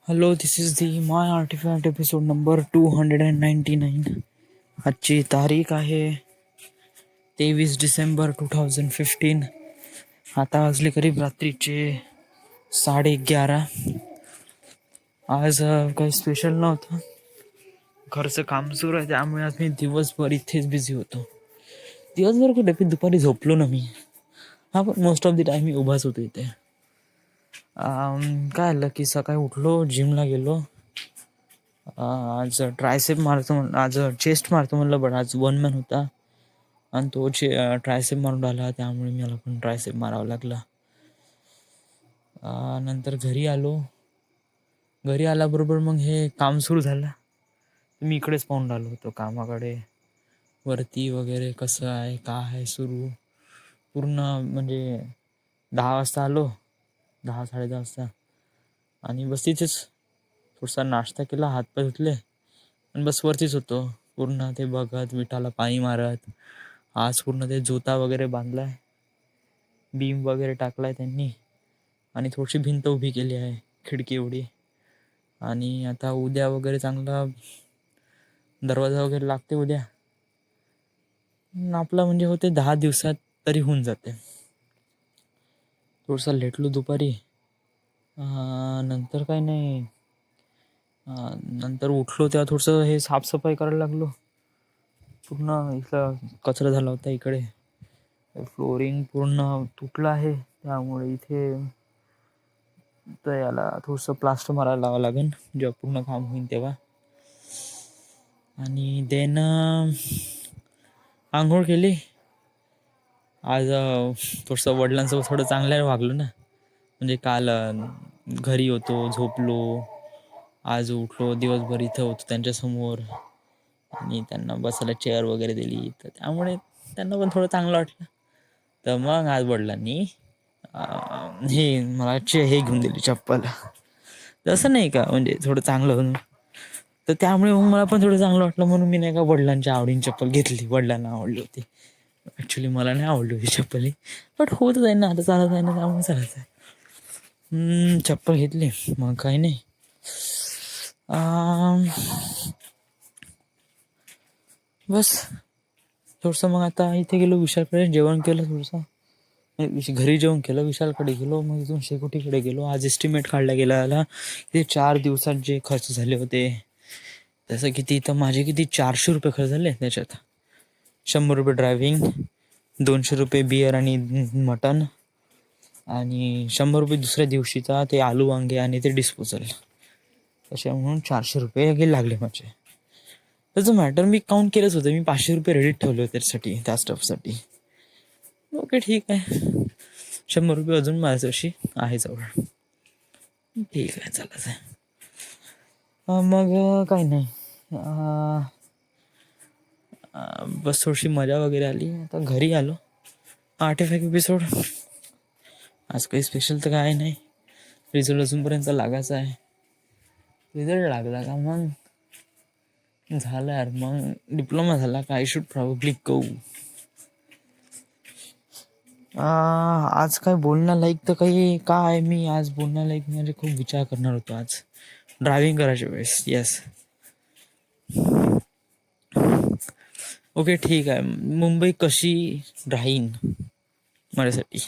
Hello, this is the my artefact episode number 299. आजची तारीख आहे 23 डिसेंबर 2015. आता वाजले करीब रात्रीचे 11:30. आज काही स्पेशल नव्हतं. घरचं काम सुरू आहे, त्यामुळे आज मी दिवसभर इथेच बिझी होतो. दिवसभर कुठे, पण दुपारी झोपलो ना मी. हा, पण मोस्ट ऑफ द टाईम मी उभाच होतो इथे. काय आलं की सकाळी उठलो, जिमला गेलो. आज ट्रायसेप मारतो, आज चेस्ट मारतो म्हणलं, बट आज 1 मॅन होता आणि तो ट्रायसेप मारून राहिला, त्यामुळे मला पण ट्रायसेप मारावं लागला. नंतर घरी आल्याबरोबर मग हे काम सुरू झालं. मी इकडेच पाहून राहिलो होतो कामाकडे, वरती वगैरे कसं आहे, काय आहे सुरू. पूर्ण म्हणजे 10 वाजता आलो, 10-10:30 वाजता, आणि बस तिथेच थोडासा नाश्ता केला, हातपाय धुतले आणि बस वरतीच होतो. पूर्ण ते बघत, विटाला पाणी मारत. आज पूर्ण ते जोता वगैरे बांधलाय, बीम वगैरे टाकलाय त्यांनी, आणि थोडीशी भिंत उभी केली आहे, खिडकी एवढी. आणि आता उद्या वगैरे चांगला दरवाजा वगैरे लागते उद्या. आपला म्हणजे होते 10 दिवसात तरी होऊन जाते. थोडंसं लेटलो दुपारी. नंतर काही नाही. नंतर उठलो तेव्हा थोडंसं हे साफसफाई करायला लागलो. पूर्ण इथला कचरा झाला होता इकडे. फ्लोरिंग पूर्ण तुटलं आहे, त्यामुळे इथे तर याला थोडंसं प्लास्टर मारायला लावावं लागेल जेव्हा पूर्ण काम होईल तेव्हा. आणि देन आंघोळ केली. आज थोडंसं वडिलांसोबत थोडं चांगलं वागलो ना. म्हणजे काल घरी होतो, झोपलो. आज उठलो, दिवसभर इथं होतो त्यांच्यासमोर, आणि त्यांना बसायला चेअर वगैरे दिली, तर त्यामुळे त्यांना पण थोडं चांगलं वाटलं. तर मग आज वडिलांनी हे मला हे घेऊन दिली, चप्पल. तसं नाही का, म्हणजे थोडं चांगलं होतं, तर त्यामुळे मग मला पण थोडं चांगलं वाटलं. म्हणून मी नाही का वडिलांच्या आवडीने चप्पल घेतली. वडिलांना आवडली होती. ॲक्च्युली मला नाही आवडली होती चप्पल, बट होत जाईल ना, आता चालत आहे ना, त्यामुळे चालायचं आहे. चप्पल घेतली, मग काही नाही. बस थोडंसं मग आता इथे गेलो, विशालकडे जेवण केलं. थोडंसं घरी जेवण केलं, विशालकडे गेलो, मग इथून शेकोटीकडे गेलो. आज एस्टिमेट काढला गेला ते 4 दिवसात जे खर्च झाले होते, तसं किती तर माझे किती 400 रुपये खर्च झाले. त्याच्यात 100 रुपये ड्रायव्हिंग, 200 रुपये बिअर आणि मटन, आणि 100 रुपये दुसऱ्या दिवशीचा ते आलू वांगे आणि ते डिस्पोजल. तशा म्हणून 400 रुपये गेले लागले माझे. त्याचं मॅटर मी काउंट केलंच होतं. मी 500 रुपये रेडीट ठेवले होते त्यासाठी, त्या स्टफसाठी. ओके, ठीक आहे. 100 रुपये अजून माझ्याशी आहे जवळ. ठीक आहे, चालत आहे. मग काही नाही. बस थोडीशी मजा वगैरे आली. आता घरी आलो. आर्टिफॅक्ट एपिसोड आज काही स्पेशल तर काय नाही. रिझल्ट अजूनपर्यंत लागायचा आहे. रिझल्ट लागला का मग झालं यार, मग डिप्लोमा झाला का आय शुड प्रॉब्ली गो. आज काय बोलण्यालायक तर काही काय, मी आज बोलण्यालायक म्हणजे खूप विचार करणार होतो आज ड्रायव्हिंग करायच्या वेळेस. येस, ओके, ठीक आहे. मुंबई कशी राहीन माझ्यासाठी.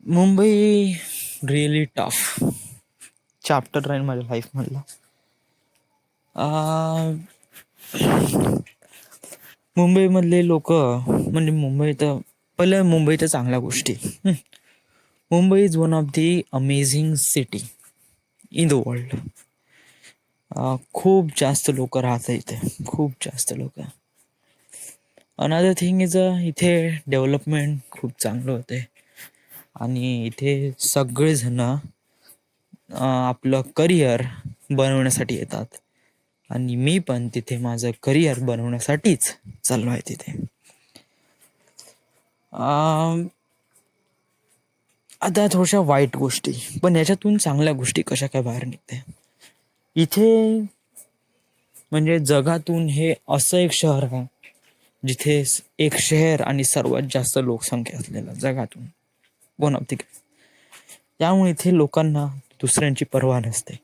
मुंबई रिअली टफ चॅप्टर राहील माझ्या लाईफमधला. मुंबईमधले लोक, म्हणजे मुंबई तर पहिलं, मुंबईच्या चांगल्या गोष्टी. Mumbai is one of the amazing city in the world. खूप जास्त लोक राहतात इथे, खूप जास्त लोक. अनदर थिंग इज इथे डेव्हलपमेंट खूप चांगलं होते, आणि इथे सगळेजण आपलं करिअर बनवण्यासाठी येतात, आणि मी पण तिथे माझं करिअर बनवण्यासाठीच चाललो आहे तिथे. आता थोड्याशा वाईट गोष्टी, पण याच्यातून चांगल्या गोष्टी कशा काय बाहेर निघते. इथे म्हणजे जगातून हे असं एक शहर आहे जिथे एक शहर आणि सर्वात जास्त लोकसंख्या असलेलं जगातून वन ऑफ द. त्यामुळे इथे लोकांना दुसऱ्यांची पर्वा नसते.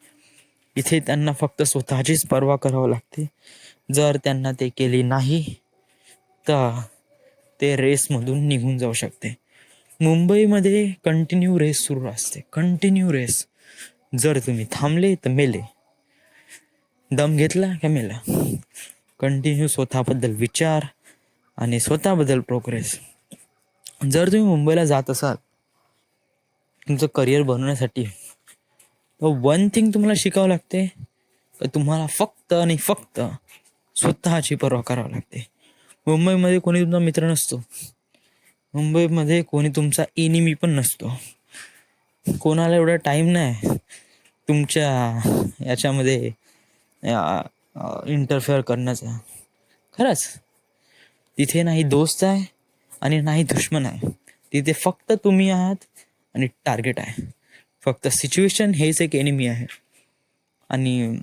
इथे त्यांना फक्त स्वतःचीच पर्वा करावं लागते. जर त्यांना ते केली नाही तर ते रेसमधून निघून जाऊ शकते. मुंबईमध्ये कंटिन्यू रेस सुरू असते, कंटिन्यू रेस. जर तुम्ही थांबले तर मेले, दम घेतला का मेला. कंटिन्यू स्वतःबद्दल विचार आणि स्वतःबद्दल प्रोग्रेस. जर तुम्ही मुंबईला जात असाल तुमचं करिअर बनवण्यासाठी, तर वन थिंग तुम्हाला शिकावं लागते, तर तुम्हाला फक्त आणि फक्त स्वतःची पर्वा करावी लागते. मुंबईमध्ये कोणी तुमचा मित्र नसतो. मुंबईमध्ये कोणी तुमचा एनिमी पण नसतो. कोणाला एवढा टाईम नाही तुमच्या याच्यामध्ये इंटरफेअर करण्याचा. खरंच तिथे नाही दोस्त आहे आणि नाही दुश्मन आहे. तिथे फक्त तुम्ही आहात आणि टार्गेट आहे. फक्त सिच्युएशन हेच एक एनिमी आहे. आणि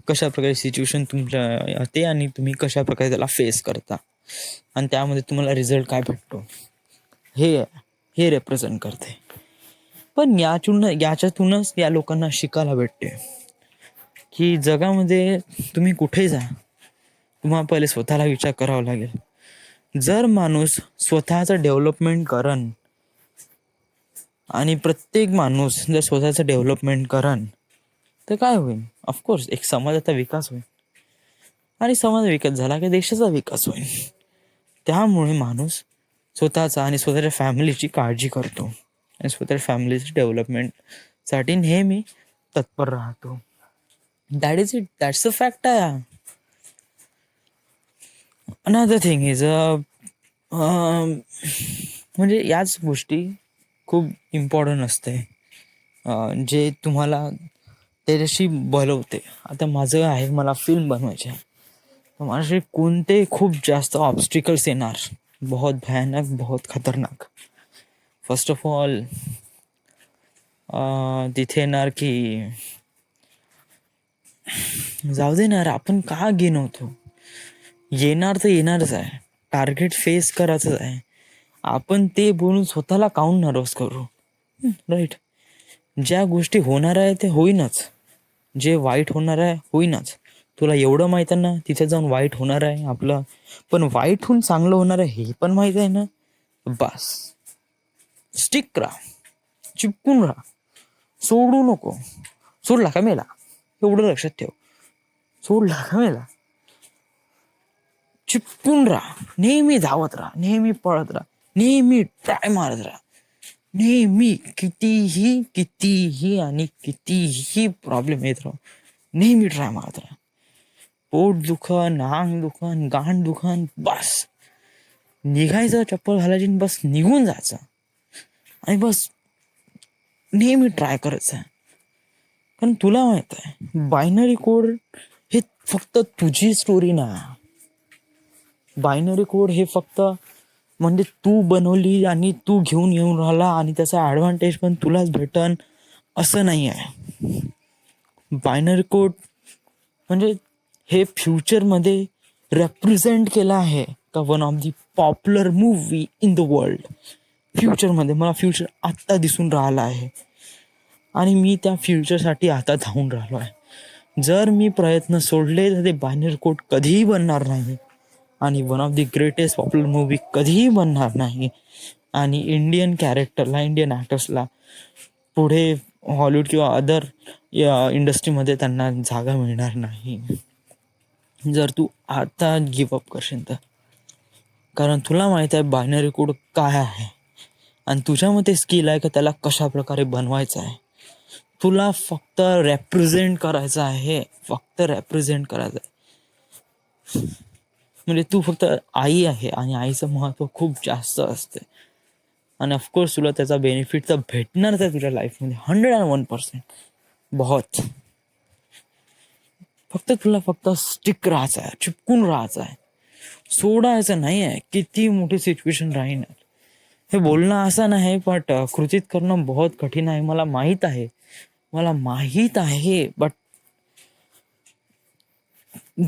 कशा प्रकारे सिच्युएशन तुमच्या येते आणि तुम्ही कशा प्रकारे त्याला फेस करता आणि त्यामध्ये तुम्हाला रिझल्ट काय भेटतो हे रिप्रेझेंट करते. पण याच्यातूनच या लोकांना शिकायला भेटते की जगामध्ये तुम्ही कुठे जा, तुम्हाला पहिले स्वतःला विचार करावा लागेल. जर माणूस स्वतःचं डेव्हलपमेंट करन आणि प्रत्येक माणूस जर स्वतःचं डेव्हलपमेंट करन तर काय होईल? ऑफकोर्स एक समाजाचा विकास होईल आणि समाज विकास झाला की देशाचा विकास होईल. त्यामुळे माणूस स्वतःचा आणि स्वतःच्या फॅमिलीची काळजी करतो आणि स्वतःच्या फॅमिलीच्या डेव्हलपमेंटसाठी नेहमी तत्पर राहतो. That is it, that's a fact आहे. अनदर थिंग इज म्हणजे याच गोष्टी खूप इम्पॉर्टंट असते जे तुम्हाला त्याच्याशी बोलवते. आता माझं आहे, मला फिल्म बनवायची आहे, तर माझ्याशी कोणते खूप जास्त ऑब्स्टिकल्स येणार, बहुत भयानक, बहुत खतरनाक. फर्स्ट ऑफ ऑल तिथे येणार की जाऊ देणार आपण का नव्हतो. येणार तर येणारच आहे, टार्गेट फेस करायचंच आहे. आपण ते बोलून स्वतःला काऊन नर्वस करू? राईट. ज्या गोष्टी होणार आहे ते होईनच, जे वाईट होणार आहे होईनच. तुला एवढं माहीत आहे ना तिथे जाऊन वाईट होणार आहे आपलं, पण वाईट होऊन चांगलं होणार आहे हे पण माहीत आहे ना. बस स्टिक राहा, चिपकून राहा, सोडू नको. सोडला का मेला, एवढं लक्षात ठेव. सोडला का मेला, चिपकून राहा, नेहमी धावत राहा, नेहमी पळत राहा, नेहमी ट्राय मारत राहा, नेहमी कितीही कितीही आणि कितीही प्रॉब्लेम येत राहा, नेहमी ट्राय मारत राहा. पोट दुखन, अंग दुखन, गांड दुखन, बस निघायचं, चप्पल घालायची, बस निघून जायचं आणि बस नेहमी ट्राय करायचं. कारण तुला माहित आहे बायनरी कोड हे फक्त तुझी स्टोरी नाही. बायनरी कोड हे फक्त म्हणजे तू बनवली आणि तू घेऊन येऊन राहिला आणि त्याचा ॲडव्हान्टेज पण तुलाच भेटन असं नाही आहे. बायनरी कोड म्हणजे हे फ्युचरमध्ये रेप्रेझेंट केलं आहे का one of the popular movie in the world. फ्युचरमध्ये मला फ्युचर आत्ता दिसून राहिला आहे आणि मी त्या फ्युचरसाठी आता धावून राहिलो आहे. जर मी प्रयत्न सोडले तर ते बायनरी कोड कधीही बनणार नाही आणि one of the greatest popular movie कधीही बनणार नाही आणि इंडियन कॅरेक्टरला, इंडियन ॲक्टर्सला पुढे हॉलिवूड किंवा अदर इंडस्ट्रीमध्ये त्यांना जागा मिळणार नाही जर तू आता गिवअप करशील तर. कारण तुला माहीत आहे बायनरी कोड काय आहे आणि तुझ्यामध्ये स्किल आहे का त्याला कशा प्रकारे बनवायचं आहे. तुला फक्त रेप्रेझेंट करायचं आहे, फक्त रेप्रेझेंट करायचं आहे. म्हणजे तू फक्त आई आहे आणि आईचं महत्त्व खूप जास्त असते आणि ऑफकोर्स तुला त्याचा बेनिफिट तर भेटणारच आहे तुझ्या लाईफमध्ये 101%. बहुत फक्त तुला फक्त स्टिक राहायचं आहे, चिपकून राहायचं आहे, सोडायचं नाही आहे. किती मोठी सिच्युएशन राहील हे बोलणं असं नाही, बट कृतीत करणं बहुत कठीण आहे. मला माहीत आहे, मला माहीत आहे. बट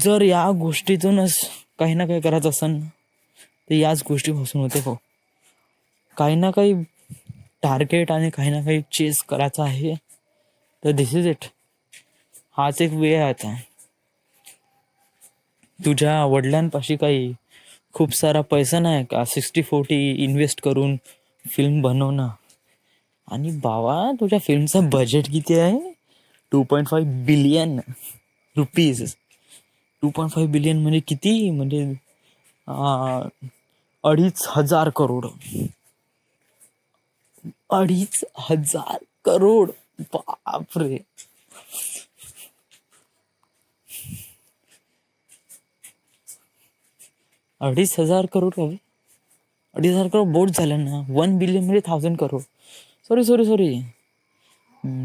जर या गोष्टीतूनच काही ना काही करायचं असेल तर याच गोष्टीपासून होते. हो, काही ना काही टार्गेट आणि काही ना काही चेस करायचं आहे तर दिस इज इट. हाच एक वे आहे आता. तुझ्या वडिलांपाशी काही खूप सारा पैसा नाही का 60-40 इन्व्हेस्ट करून फिल्म बनवणं. आणि बाबा तुझ्या फिल्मचं बजेट किती आहे? 2.5 बिलियन रुपीज. 2.5 बिलियन म्हणजे किती? म्हणजे 2,500 करोड. 2,500 करोड. बापरे. 2,500 करोड हवे. 2,500 करोड बोट झालं ना. 1 बिलियन म्हणजे 1,000 crore. Sorry sorry sorry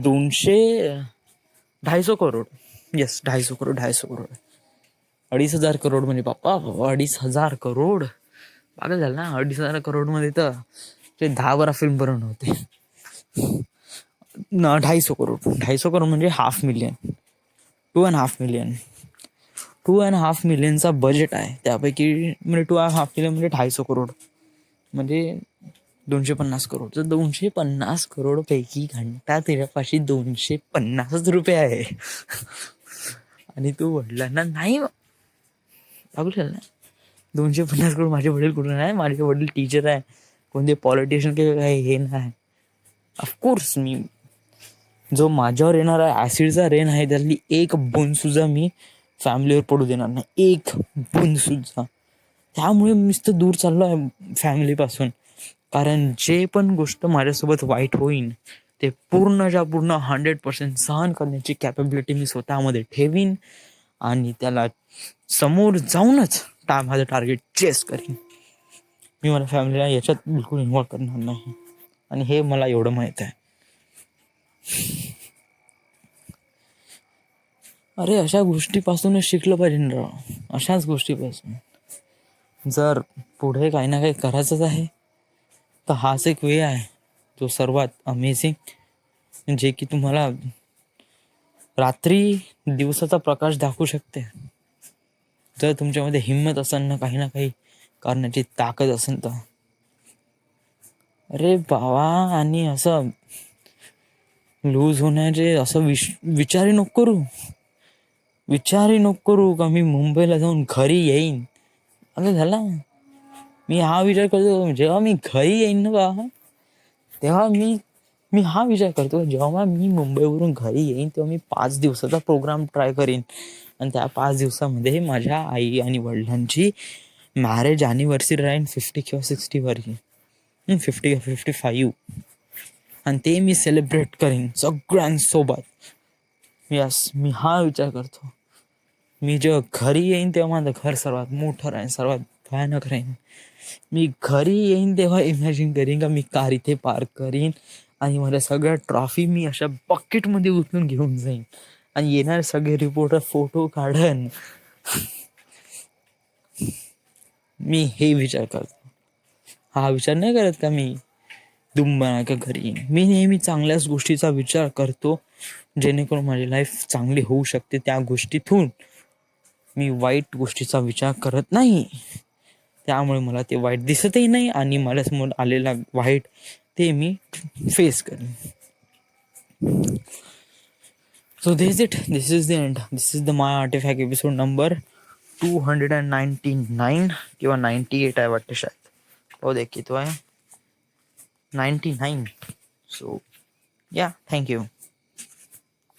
250 crore. Yes 250 crore. 250 crore. 2,500 crore म्हणजे बाप्पा 2,500 करोड. पागल झालं ना. 2,500 करोड मध्ये तर ते 10-12 फिल्म बनवणं होते ना. 250 करोड. 250 करोड म्हणजे 500,000. 2.5 मिलियन. 2.5 मिलियनचा बजेट आहे. त्यापैकी म्हणजे 2.5 मिलियन म्हणजे 250 करोड म्हणजे 250 करोड. तर 250 करोड पैकी घंटा त्याच्यापाशी 250 रुपये आहे. आणि तू वडिलांना नाही लागू शकत ना. 250 करोड. माझे वडील कुठे नाही. माझे वडील टीचर आहे. कोणते पॉलिटिशियन काही हे नाही. ऑफकोर्स मी जो माझ्यावर येणारा ॲसिडचा रेन आहे त्यातली एक बूंद सुद्धा मी फॅमिलीवर पडू देणार नाही. एक बूंद सुद्धा. त्यामुळे मीच तर दूर चाललो आहे फॅमिलीपासून. कारण जे पण गोष्ट माझ्यासोबत वाईट होईन ते पूर्णच्या पूर्ण 100% सहन करण्याची कॅपेबिलिटी मी स्वतःमध्ये ठेवीन आणि त्याला समोर जाऊनच माझं टार्गेट चेस करीन. मी मला फॅमिलीला याच्यात बिलकुल इन्व्हॉल्व करणार नाही. आणि हे मला एवढं माहीत आहे. अरे अशा गोष्टीपासूनच शिकलं पाहिजे ना राव. अशाच गोष्टीपासून. जर पुढे काही ना काही करायचंच आहे तर हाच एक वे आहे जो सर्वात अमेझिंग, जे की तुम्हाला रात्री दिवसाचा प्रकाश दाखवू शकते. जर तुमच्यामध्ये हिंमत असेल ना काही करण्याची ताकद असेल तर. अरे बाबा. आणि असं लूज होण्याचे असं विचारही नको करू का मी मुंबईला जाऊन घरी येईन. असं झालं. मी हा विचार करतो जेव्हा मी घरी येईन ना बाबा, तेव्हा मी हा विचार करतो जेव्हा मी मुंबईवरून घरी येईन तेव्हा मी 5 दिवसाचा प्रोग्राम ट्राय करीन. आणि त्या 5 दिवसामध्ये माझ्या आई आणि वडिलांची मॅरेज ॲनिव्हर्सरी राहीन 50 किंवा 60वरची. 50 किंवा 55. आणि ते मी सेलिब्रेट करीन सगळ्यांसोबत. यस मी हा विचार करतो. मी जेव्हा घरी येईन तेव्हा माझं घर सर्वात मोठं राहीन, सर्वात भयानक राहीन. मी घरी येईन तेव्हा इमॅजिन करीन का मी कार इथे पार्क करीन आणि मला सगळ्या ट्रॉफी मी अशा बकेटमध्ये उचलून घेऊन जाईन आणि येणार सगळे रिपोर्टर फोटो काढन. मी हे विचार करतो. हा विचार नाही करत का मी दुंबा का घरी येईन. मी नेहमी चांगल्याच गोष्टीचा विचार करतो जेणेकरून माझी लाईफ चांगली होऊ शकते. त्या गोष्टीतून मी वाईट गोष्टीचा विचार करत नाही. त्यामुळे मला ते वाईट दिसतही नाही आणि माझ्यासमोर आलेला वाईट ते मी फेस करेन. So this it. This is the end. This is the my artefact episode number 299 किंवा 98 आहे वाटते शायद. हो देखील तो आहे 99. सो या थँक्यू.